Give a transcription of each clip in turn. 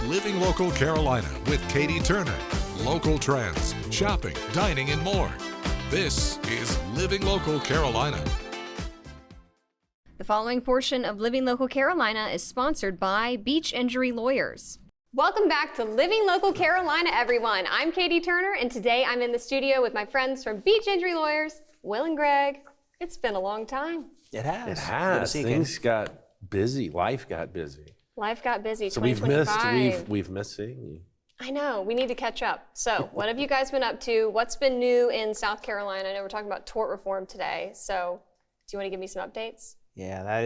Living Local Carolina with Katie Turner. Local trends, shopping, dining, and more. This is Living Local Carolina. The following portion of Living Local Carolina is sponsored by Beach Injury Lawyers. Welcome back to Living Local Carolina, everyone. I'm Katie Turner, and today I'm in the studio with my friends from Beach Injury Lawyers, Will and Greg. It's been a long time. It has. It has. Things got busy. Life got busy. Life got busy. So 2025. we've missed seeing you. I know. We need to catch up. So, what have you guys been up to? What's been new in South Carolina? I know we're talking about tort reform today. So, do you want to give me some updates? Yeah, that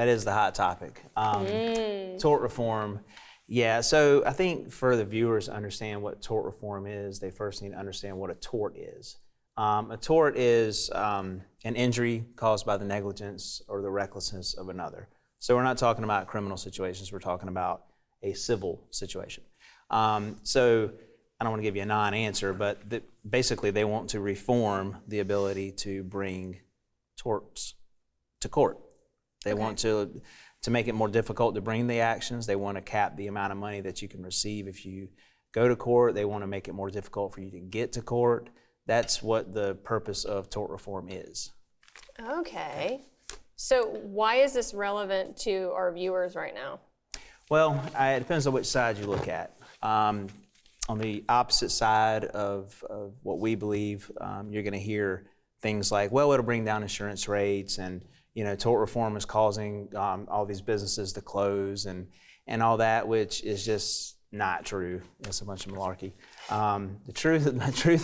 is the hot topic. Tort reform. Yeah, so I think for the viewers to understand what tort reform is, they first need to understand what a tort is. A tort is an injury caused by the negligence or the recklessness of another. So we're not talking about criminal situations, we're talking about a civil situation. So I don't want to give you a non-answer, but basically they want to reform the ability to bring torts to court. They want to make it more difficult to bring the actions. They want to cap the amount of money that you can receive if you go to court. They want to make it more difficult for you to get to court. That's what the purpose of tort reform is. Okay. So why is this relevant to our viewers right now? Well, it depends on which side you look at. On the opposite side of what we believe, you're going to hear things like, well, it'll bring down insurance rates, and tort reform is causing all these businesses to close and all that, which is just not true. It's a bunch of malarkey. The truth of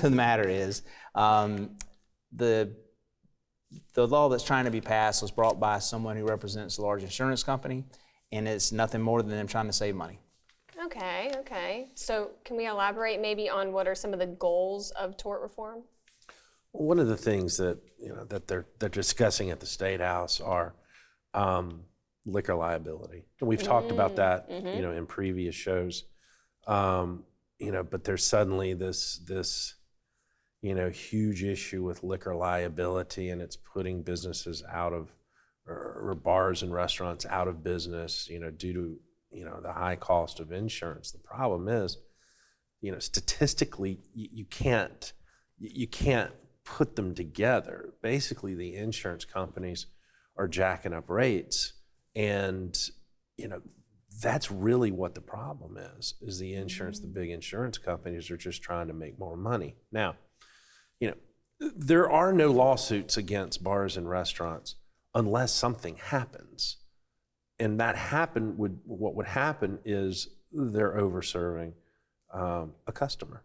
the matter is, the law that's trying to be passed was brought by someone who represents a large insurance company, and it's nothing more than them trying to save money. Okay. So can we elaborate maybe on what are some of the goals of tort reform? One of the things that that they're discussing at the State House are liquor liability. And we've talked about that in previous shows. But there's suddenly this huge issue with liquor liability, and it's putting businesses out of, or bars and restaurants out of business, due to the high cost of insurance. The problem is, statistically, you can't put them together. Basically, the insurance companies are jacking up rates, and that's really what the problem is the insurance. The big insurance companies are just trying to make more money. Now, there are no lawsuits against bars and restaurants unless something happens. And what would happen is they're over-serving a customer.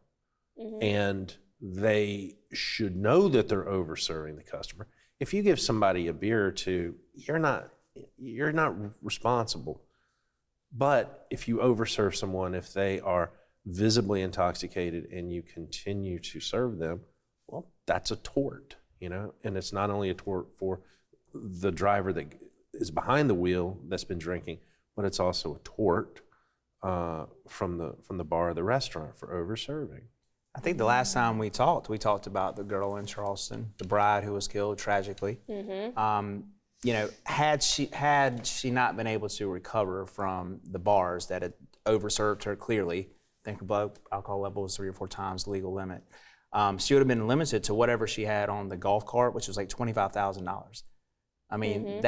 And they should know that they're over-serving the customer. If you give somebody a beer or two, you're not responsible. But if you over-serve someone, if they are visibly intoxicated and you continue to serve them, well, that's a tort, and it's not only a tort for the driver that is behind the wheel that's been drinking, but it's also a tort from the bar or the restaurant for over-serving. I think the last time we talked about the girl in Charleston, the bride who was killed tragically. Had she not been able to recover from the bars that had overserved her clearly, I think her blood alcohol level was 3 or 4 times the legal limit, she would have been limited to whatever she had on the golf cart, which was like $25,000. I mean,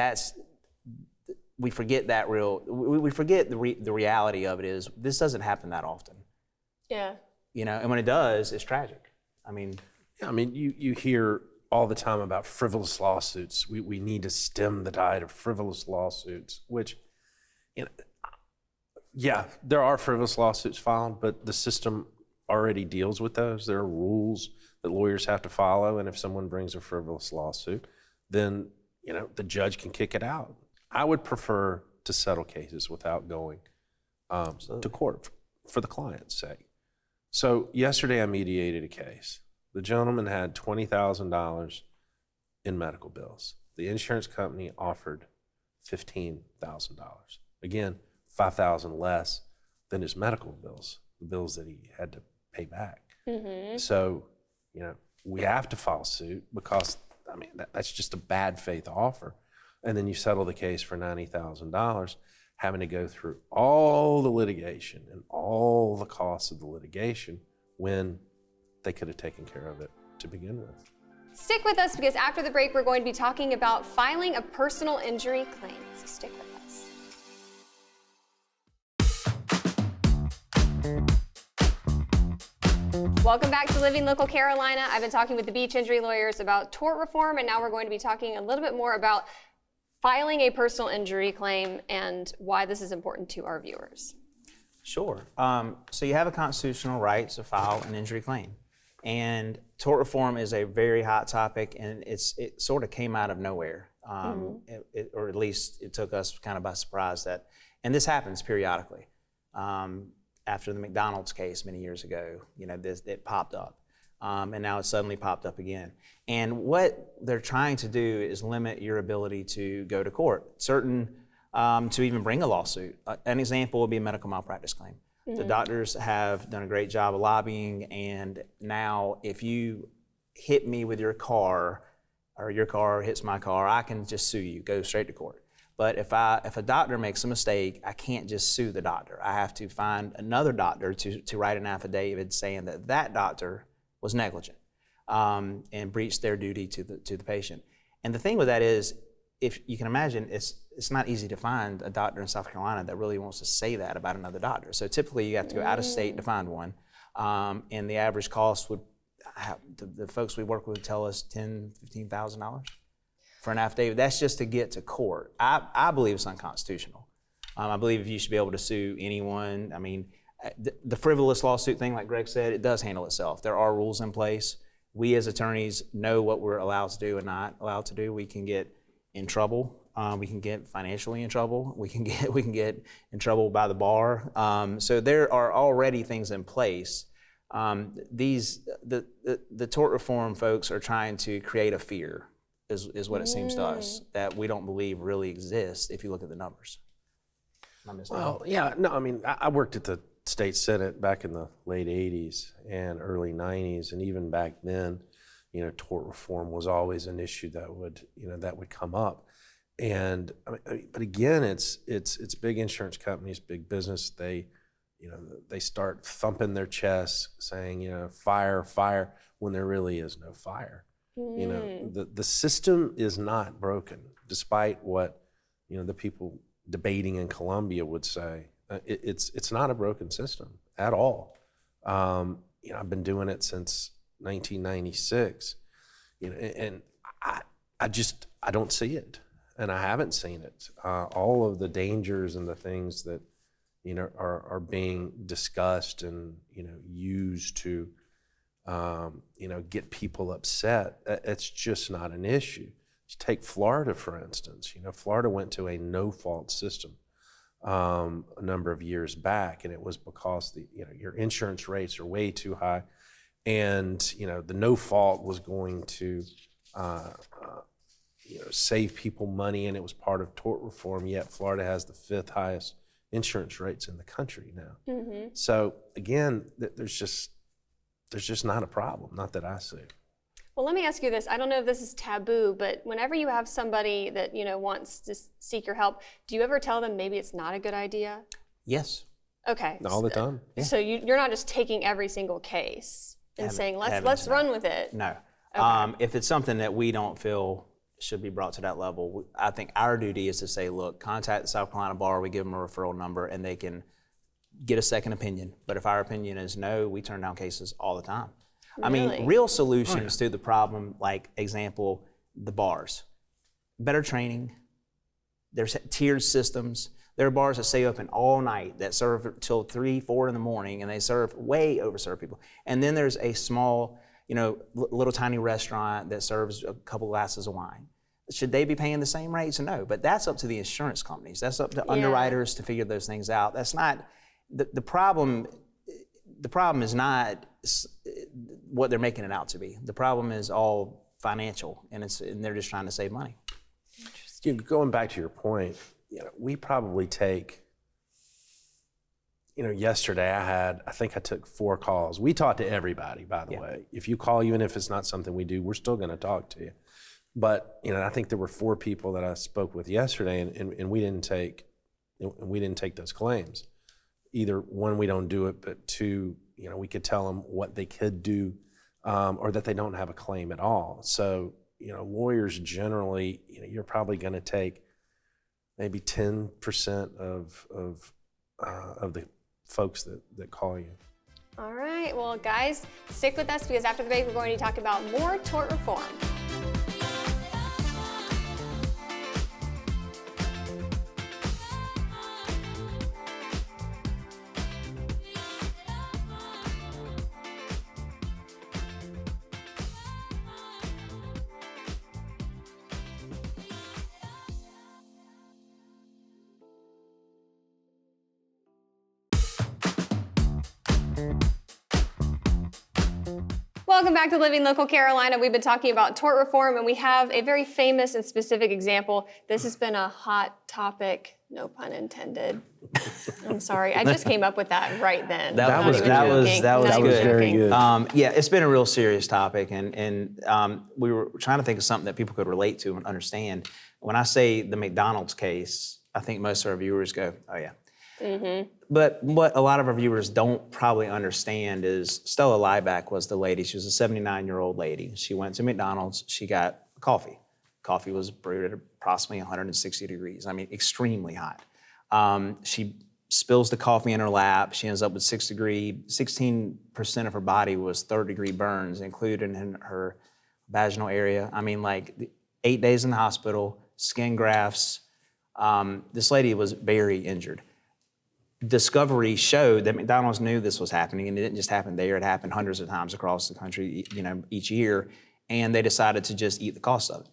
we forget that we forget the reality of it is this doesn't happen that often. Yeah. And when it does, it's tragic. You hear all the time about frivolous lawsuits. We need to stem the tide of frivolous lawsuits, which, there are frivolous lawsuits filed, but the system already deals with those. There are rules that lawyers have to follow, and if someone brings a frivolous lawsuit, then the judge can kick it out. I would prefer to settle cases without going to court for the client's sake. So yesterday I mediated a case. The gentleman had $20,000 in medical bills. The insurance company offered $15,000. Again, $5,000 less than his medical bills, the bills that he had to pay back. So, we have to file suit because, that's just a bad faith offer. And then you settle the case for $90,000. having to go through all the litigation and all the costs of the litigation when they could have taken care of it to begin with. Stick with us because after the break, we're going to be talking about filing a personal injury claim. So stick with us. Welcome back to Living Local Carolina. I've been talking with the Beach Injury Lawyers about tort reform, and now we're going to be talking a little bit more about filing a personal injury claim and why this is important to our viewers. Sure. So you have a constitutional right to file an injury claim. And tort reform is a very hot topic, and it sort of came out of nowhere, or at least it took us kind of by surprise and this happens periodically. After the McDonald's case many years ago, it popped up, and now it's suddenly popped up again. And what they're trying to do is limit your ability to go to court, to even bring a lawsuit. An example would be a medical malpractice claim. The doctors have done a great job of lobbying, and now if you hit me with your car, or your car hits my car, I can just sue you, go straight to court. But if a doctor makes a mistake, I can't just sue the doctor. I have to find another doctor to write an affidavit saying that doctor was negligent and breached their duty to the patient. And the thing with that is, if you can imagine, it's not easy to find a doctor in South Carolina that really wants to say that about another doctor. So typically you have to go out of state to find one, and the average cost would, the folks we work with tell us $10,000, $15,000 for an affidavit. That's just to get to court. I believe it's unconstitutional. I believe you should be able to sue anyone. I mean, the frivolous lawsuit thing, like Greg said, it does handle itself. There are rules in place. We as attorneys know what we're allowed to do and not allowed to do. We can get in trouble. We can get financially in trouble. We can get in trouble by the bar. So there are already things in place. The tort reform folks are trying to create a fear, is what it seems to us, that we don't believe really exists if you look at the numbers. Well, yeah, no, I mean, I worked at the state senate back in the late 80s and early 90s, and even back then, tort reform was always an issue that would come up. And but again, it's big insurance companies, big business. They start thumping their chests, saying, fire, fire, when there really is no fire. The system is not broken, despite what the people debating in Columbia would say. It's not a broken system at all. I've been doing it since 1996, and I don't see it, and I haven't seen it. All of the dangers and the things that are being discussed and used to get people upset. It's just not an issue. Just take Florida, for instance. Florida went to a no-fault system a number of years back, and it was because your insurance rates are way too high, and the no-fault was going to save people money, and it was part of tort reform. Yet Florida has the 5th highest insurance rates in the country now. So again, there's just not a problem, not that I see. Well, let me ask you this. I don't know if this is taboo, but whenever you have somebody that wants to seek your help, do you ever tell them maybe it's not a good idea? Yes. Okay. All the time. Yeah. So you're not just taking every single case and saying let's run with it. No. Okay. If it's something that we don't feel should be brought to that level, I think our duty is to say, look, contact the South Carolina Bar. We give them a referral number, and they can get a second opinion. But if our opinion is no, we turn down cases all the time. I mean, real solutions to the problem, like example, the bars. Better training. There's tiered systems. There are bars that stay open all night that serve till 3, 4 in the morning, and they way overserve people. And then there's a small, little tiny restaurant that serves a couple glasses of wine. Should they be paying the same rates? No, but that's up to the insurance companies. That's up to underwriters to figure those things out. That's not the problem. The problem is not what they're making it out to be. The problem is all financial, and they're just trying to save money. Going back to your point, we probably take, yesterday I think I took 4 calls. We talk to everybody, by the way. If you call, even if it's not something we do, we're still going to talk to you. But, I think there were 4 people that I spoke with yesterday, and we didn't take and we didn't take those claims. Either one, we don't do it, but two, we could tell them what they could do, or that they don't have a claim at all. So, lawyers generally, you're probably going to take maybe 10% of the folks that call you. All right, well, guys, stick with us because after the break, we're going to talk about more tort reform. Welcome back to Living Local Carolina. We've been talking about tort reform, and we have a very famous and specific example. This has been a hot topic, no pun intended. I'm sorry, I just came up with that right then. That was good. Very good. Yeah, it's been a real serious topic, and we were trying to think of something that people could relate to and understand. When I say the McDonald's case, I think most of our viewers go, "Oh yeah." Mm-hmm. But what a lot of our viewers don't probably understand is Stella Lieback was the lady. She was a 79-year-old lady. She went to McDonald's. She got coffee. Coffee was brewed at approximately 160 degrees. I mean, extremely hot. She spills the coffee in her lap. She ends up with 16% of her body was third-degree burns, included in her vaginal area. I mean, like 8 days in the hospital, skin grafts. This lady was very injured. Discovery showed that McDonald's knew this was happening, and it didn't just happen there. It happened hundreds of times across the country, each year, and they decided to just eat the cost of it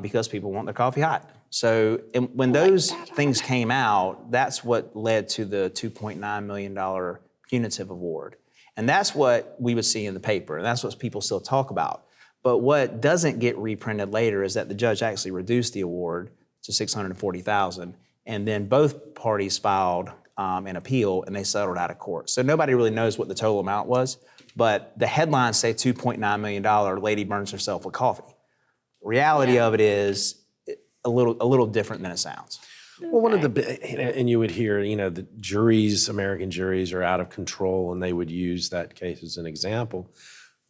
because people want their coffee hot. So when those things came out, that's what led to the $2.9 million punitive award. And that's what we would see in the paper, and that's what people still talk about. But what doesn't get reprinted later is that the judge actually reduced the award to $640,000, and then both parties filed an appeal, and they settled out of court. So nobody really knows what the total amount was, but the headlines say $2.9 million, lady burns herself with coffee. Reality of it is a little different than it sounds. Well, one of the, and you would hear, the juries, American juries are out of control, and they would use that case as an example,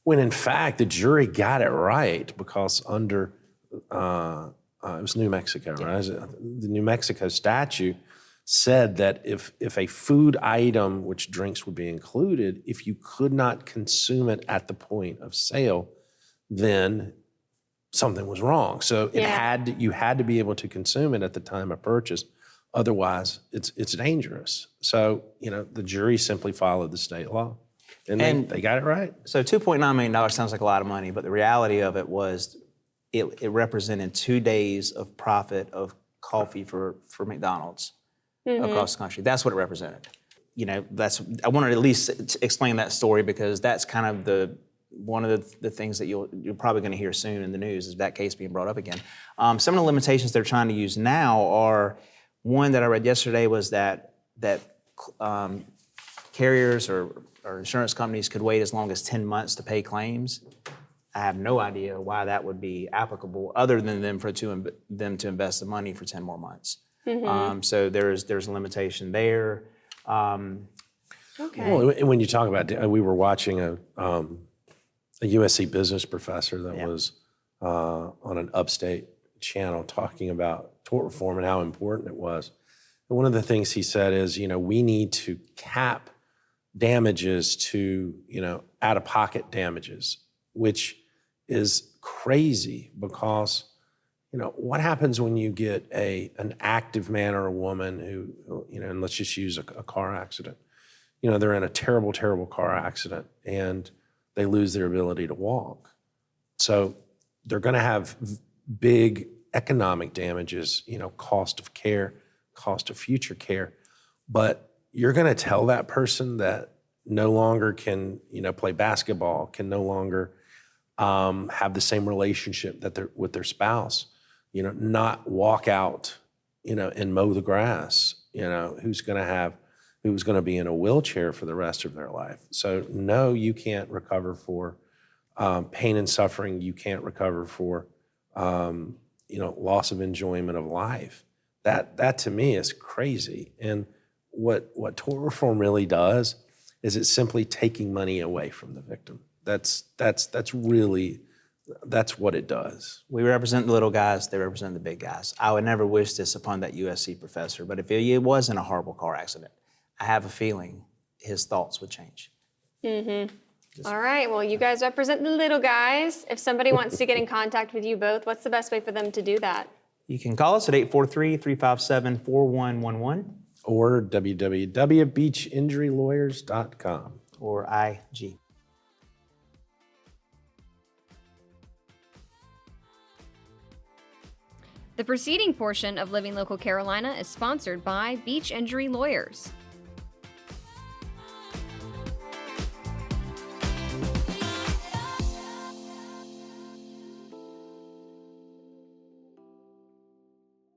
when in fact the jury got it right, because under, it was New Mexico, right? The New Mexico statute said that if a food item, which drinks would be included, if you could not consume it at the point of sale, then something was wrong. So you had to be able to consume it at the time of purchase. Otherwise, it's dangerous. So, the jury simply followed the state law, and they got it right. So $2.9 million sounds like a lot of money, but the reality of it was it represented 2 days of profit of coffee for McDonald's. Mm-hmm. Across the country. That's what it represented. I wanted to at least explain that story because that's kind of one of the things that you're probably going to hear soon in the news is that case being brought up again. Some of the limitations they're trying to use now are, one that I read yesterday was that carriers or insurance companies could wait as long as 10 months to pay claims. I have no idea why that would be applicable other than them to invest the money for 10 more months. Mm-hmm. So there's a limitation there. Okay. Well, when you talk about, we were watching a USC business professor that was on an upstate channel talking about tort reform and how important it was. And one of the things he said is, we need to cap damages to, out-of-pocket damages, which is crazy because what happens when you get an active man or a woman who, and let's just use a car accident. They're in a terrible, terrible car accident and they lose their ability to walk. So they're going to have big economic damages, cost of care, cost of future care. But you're going to tell that person that no longer can, play basketball, can no longer have the same relationship that with their spouse, not walk out, and mow the grass, who's going to be in a wheelchair for the rest of their life. So no, you can't recover for pain and suffering. You can't recover for, loss of enjoyment of life. That to me is crazy. And what tort reform really does is it's simply taking money away from the victim. That's what it does. We represent the little guys, they represent the big guys. I would never wish this upon that USC professor, but if it wasn't a horrible car accident, I have a feeling his thoughts would change. All right, well, you guys represent the little guys. If somebody wants to get in contact with you both, what's the best way for them to do that? You can call us at 843-357-4111 Or www.beachinjurylawyers.com. or IG. The preceding portion of Living Local Carolina is sponsored by Beach Injury Lawyers.